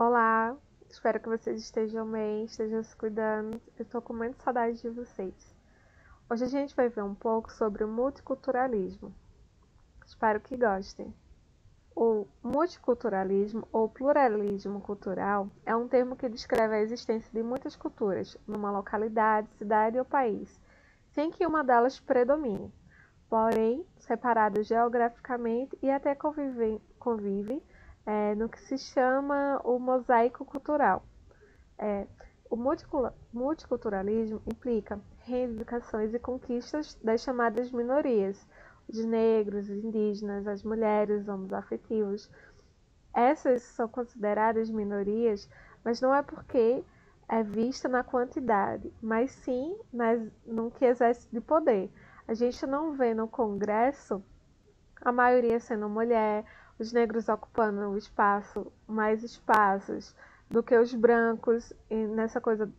Olá, espero que vocês estejam bem, estejam se cuidando. Eu estou com muita saudade de vocês. Hoje a gente vai ver um pouco sobre o multiculturalismo. Espero que gostem. O multiculturalismo ou pluralismo cultural é um termo que descreve a existência de muitas culturas numa localidade, cidade ou país, sem que uma delas predomine, porém separadas geograficamente e até convivem no que se chama o mosaico cultural. É, o multiculturalismo implica reivindicações e conquistas das chamadas minorias, os negros, os indígenas, as mulheres, os homoafetivos. Essas são consideradas minorias, mas não é porque é vista na quantidade, mas sim no que exerce de poder. A gente não vê no Congresso a maioria sendo mulher, os negros ocupando mais espaços do que os brancos, e nessa coisa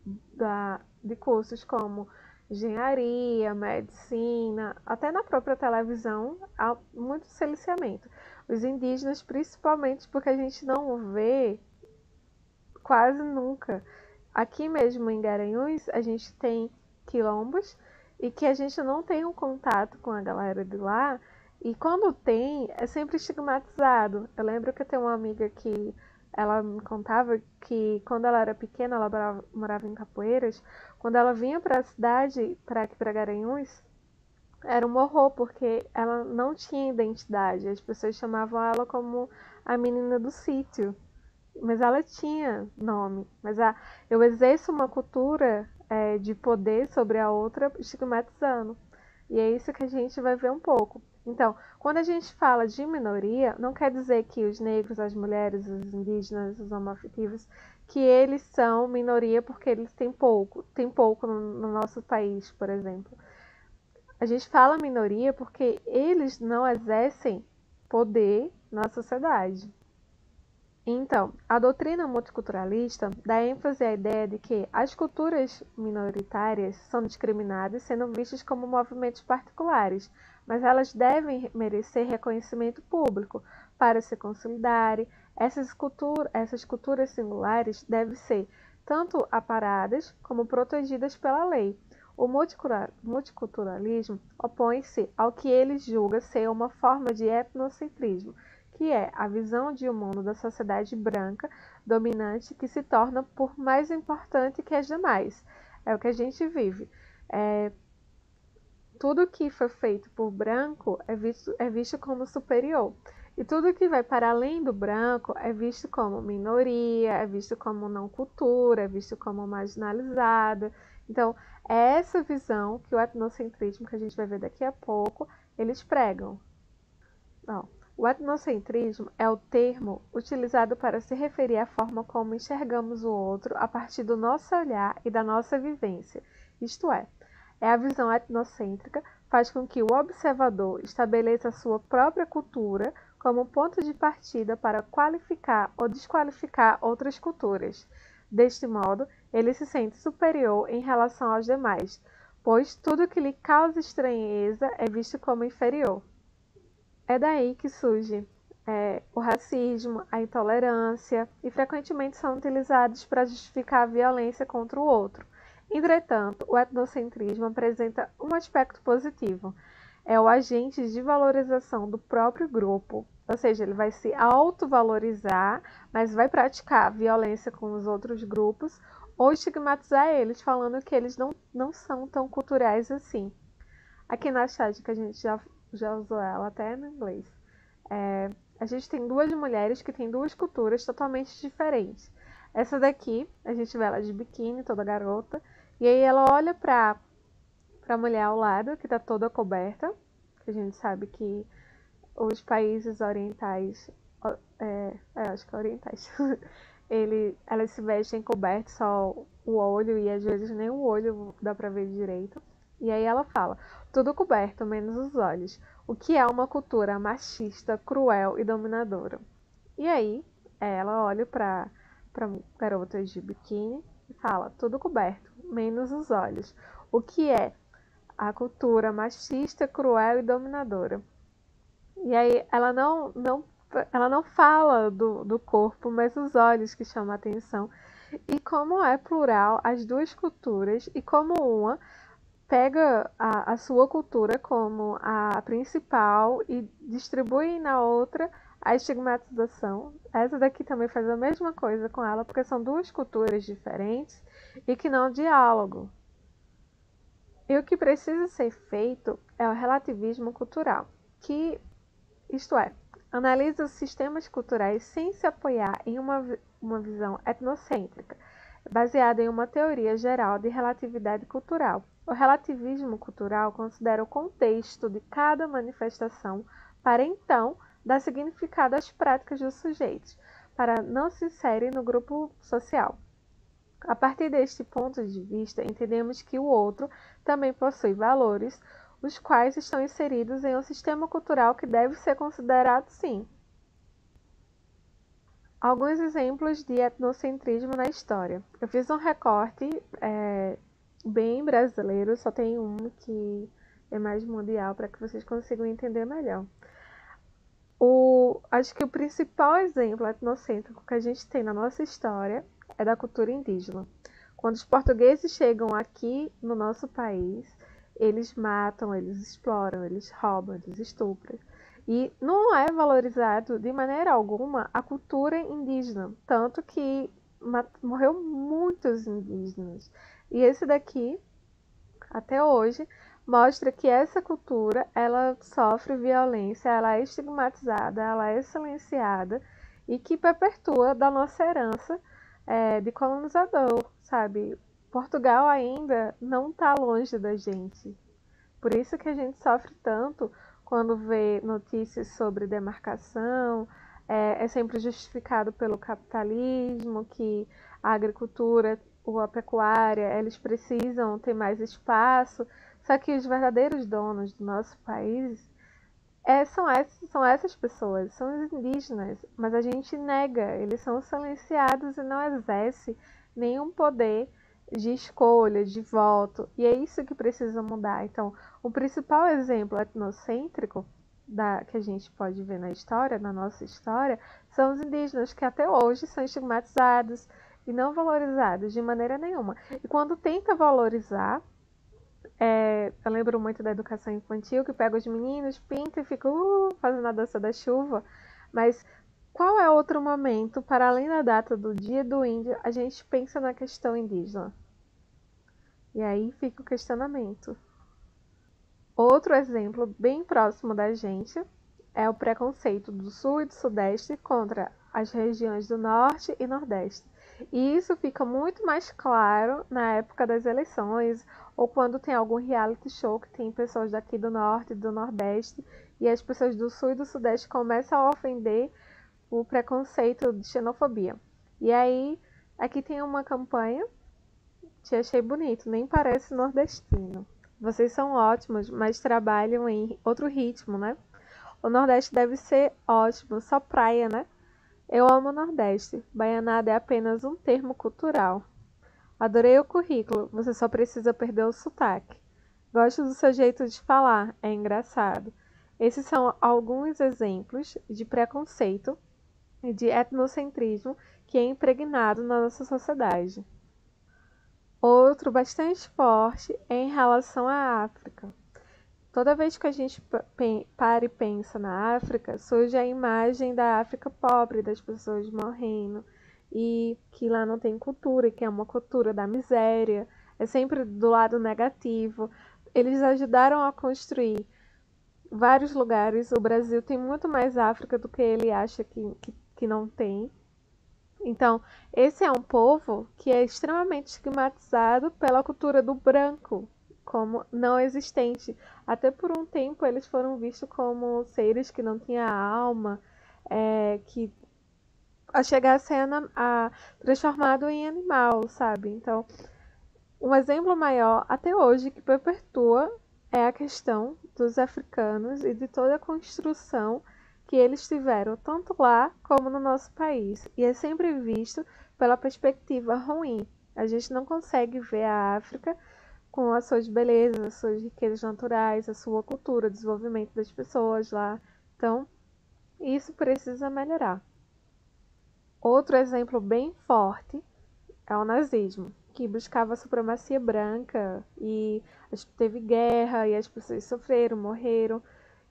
de cursos como engenharia, medicina, até na própria televisão há muito silenciamento. Os indígenas, principalmente, porque a gente não vê quase nunca. Aqui mesmo em Garanhuns, a gente tem quilombos e que a gente não tem um contato com a galera de lá. E quando tem, é sempre estigmatizado. Eu lembro que eu tenho uma amiga que ela me contava que quando ela era pequena, ela morava em Capoeiras, quando ela vinha para a cidade, para aqui para Garanhuns, era um horror, porque ela não tinha identidade. As pessoas chamavam ela como a menina do sítio. Mas ela tinha nome. Eu exerço uma cultura de poder sobre a outra, estigmatizando. E é isso que a gente vai ver um pouco. Então, quando a gente fala de minoria, não quer dizer que os negros, as mulheres, os indígenas, os homoafetivos, que eles são minoria porque eles têm pouco no nosso país, por exemplo. A gente fala minoria porque eles não exercem poder na sociedade. Então, a doutrina multiculturalista dá ênfase à ideia de que as culturas minoritárias são discriminadas, sendo vistas como movimentos particulares, mas elas devem merecer reconhecimento público para se consolidarem. Essas culturas singulares devem ser tanto aparadas como protegidas pela lei. O multiculturalismo opõe-se ao que ele julga ser uma forma de etnocentrismo, que é a visão de um mundo da sociedade branca dominante que se torna por mais importante que as demais. É o que a gente vive. Tudo que foi feito por branco é visto como superior. E tudo que vai para além do branco é visto como minoria, é visto como não cultura, é visto como marginalizado. Então, é essa visão que o etnocentrismo, que a gente vai ver daqui a pouco, eles pregam. Não. O etnocentrismo é o termo utilizado para se referir à forma como enxergamos o outro a partir do nosso olhar e da nossa vivência. Isto é a visão etnocêntrica faz com que o observador estabeleça a sua própria cultura como ponto de partida para qualificar ou desqualificar outras culturas. Deste modo, ele se sente superior em relação aos demais, pois tudo que lhe causa estranheza é visto como inferior. É daí que surge o racismo, a intolerância, e frequentemente são utilizados para justificar a violência contra o outro. Entretanto, o etnocentrismo apresenta um aspecto positivo. É o agente de valorização do próprio grupo, ou seja, ele vai se autovalorizar, mas vai praticar violência com os outros grupos ou estigmatizar eles, falando que eles não são tão culturais assim. Aqui na chat, que a gente já usou ela até no inglês, a gente tem duas mulheres que têm duas culturas totalmente diferentes. Essa daqui, a gente vê ela de biquíni, toda garota, e aí ela olha pra mulher ao lado, que tá toda coberta, que a gente sabe que os países orientais, acho que orientais, elas se vestem cobertas só o olho, e às vezes nem o olho dá pra ver direito. E aí ela fala, tudo coberto, menos os olhos, o que é uma cultura machista, cruel e dominadora. E aí ela olha pra garotas de biquíni e fala, tudo coberto, menos os olhos, o que é a cultura machista, cruel e dominadora. E aí ela não ela não fala do corpo, mas os olhos que chamam a atenção. E como é plural as duas culturas, e como uma pega a sua cultura como a principal e distribui na outra a estigmatização. Essa daqui também faz a mesma coisa com ela, porque são duas culturas diferentes e que não diálogam. E o que precisa ser feito é o relativismo cultural, que, isto é, analisa os sistemas culturais sem se apoiar em uma visão etnocêntrica, baseada em uma teoria geral de relatividade cultural. O relativismo cultural considera o contexto de cada manifestação para então dar significado às práticas dos sujeitos, para não se inserir no grupo social. A partir deste ponto de vista, entendemos que o outro também possui valores, os quais estão inseridos em um sistema cultural que deve ser considerado sim. Alguns exemplos de etnocentrismo na história. Eu fiz um recorte bem brasileiro, só tem um que é mais mundial para que vocês consigam entender melhor. Acho que o principal exemplo etnocêntrico que a gente tem na nossa história é da cultura indígena. Quando os portugueses chegam aqui no nosso país, eles matam, eles exploram, eles roubam, eles estupram. E não é valorizado de maneira alguma a cultura indígena, tanto que morreu muitos indígenas. E esse daqui, até hoje, mostra que essa cultura ela sofre violência, ela é estigmatizada, ela é silenciada e que perpetua da nossa herança de colonizador, sabe? Portugal ainda não está longe da gente. Por isso que a gente sofre tanto quando vê notícias sobre demarcação, é sempre justificado pelo capitalismo, que a agricultura ou a pecuária, eles precisam ter mais espaço, só que os verdadeiros donos do nosso país são essas pessoas, são os indígenas, mas a gente nega, eles são silenciados e não exercem nenhum poder de escolha, de voto, e é isso que precisa mudar. Então, o principal exemplo etnocêntrico que a gente pode ver na história, na nossa história, são os indígenas, que até hoje são estigmatizados e não valorizados de maneira nenhuma. E quando tenta valorizar, eu lembro muito da educação infantil, que pega os meninos, pinta e fica fazendo a dança da chuva, mas qual é outro momento, para além da data do Dia do Índio, a gente pensa na questão indígena? E aí fica o questionamento. Outro exemplo bem próximo da gente é o preconceito do Sul e do Sudeste contra as regiões do Norte e Nordeste. E isso fica muito mais claro na época das eleições ou quando tem algum reality show que tem pessoas daqui do Norte e do Nordeste e as pessoas do Sul e do Sudeste começam a ofender o preconceito de xenofobia. E aí, aqui tem uma campanha, te achei bonito, nem parece nordestino. Vocês são ótimos, mas trabalham em outro ritmo, né? O Nordeste deve ser ótimo, só praia, né? Eu amo o Nordeste. Baianada é apenas um termo cultural. Adorei o currículo, você só precisa perder o sotaque. Gosto do seu jeito de falar, é engraçado. Esses são alguns exemplos de preconceito e de etnocentrismo que é impregnado na nossa sociedade. Outro bastante forte é em relação à África. Toda vez que a gente para e pensa na África, surge a imagem da África pobre, das pessoas morrendo, e que lá não tem cultura, que é uma cultura da miséria, é sempre do lado negativo. Eles ajudaram a construir vários lugares. O Brasil tem muito mais África do que ele acha que não tem. Então, esse é um povo que é extremamente estigmatizado pela cultura do branco, como não existente. Até por um tempo eles foram vistos como seres que não tinham alma, que a chegar a ser transformado em animal, sabe? Então, um exemplo maior até hoje que perpetua é a questão dos africanos e de toda a construção que eles tiveram, tanto lá como no nosso país. E é sempre visto pela perspectiva ruim. A gente não consegue ver a África com as suas belezas, as suas riquezas naturais, a sua cultura, o desenvolvimento das pessoas lá. Então, e isso precisa melhorar. Outro exemplo bem forte é o nazismo, que buscava a supremacia branca e teve guerra e as pessoas sofreram, morreram,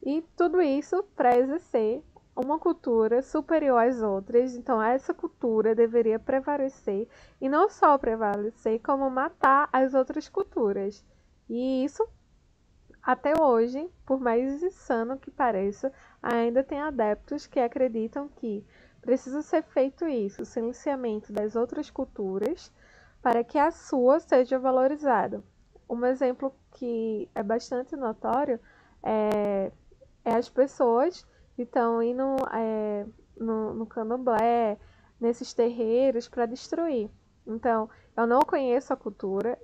e tudo isso para exercer uma cultura superior às outras. Então essa cultura deveria prevalecer, e não só prevalecer, como matar as outras culturas. E isso até hoje, por mais insano que pareça, ainda tem adeptos que acreditam que precisa ser feito isso, o silenciamento das outras culturas, para que a sua seja valorizada. Um exemplo que é bastante notório é, é as pessoas que estão indo no candomblé, nesses terreiros, para destruir. Então, eu não conheço a cultura,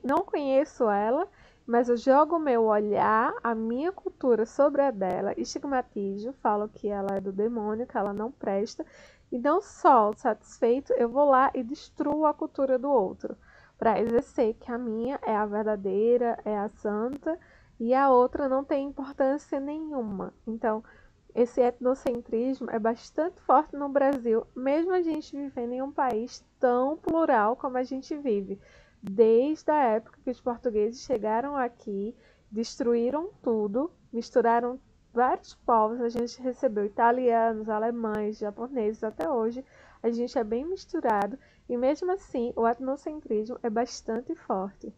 não conheço ela, mas eu jogo o meu olhar, a minha cultura sobre a dela, estigmatizo, falo que ela é do demônio, que ela não presta, e não só satisfeito, eu vou lá e destruo a cultura do outro, para exercer que a minha é a verdadeira, é a santa, e a outra não tem importância nenhuma. Então, esse etnocentrismo é bastante forte no Brasil, mesmo a gente vivendo em um país tão plural como a gente vive. Desde a época que os portugueses chegaram aqui, destruíram tudo, misturaram vários povos, a gente recebeu italianos, alemães, japoneses, até hoje a gente é bem misturado, e mesmo assim o etnocentrismo é bastante forte.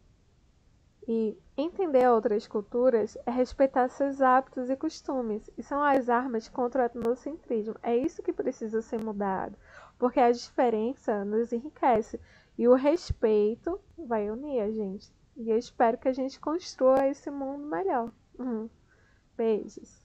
E entender outras culturas é respeitar seus hábitos e costumes, e são as armas contra o etnocentrismo. É isso que precisa ser mudado, porque a diferença nos enriquece e o respeito vai unir a gente. E eu espero que a gente construa esse mundo melhor. Beijos.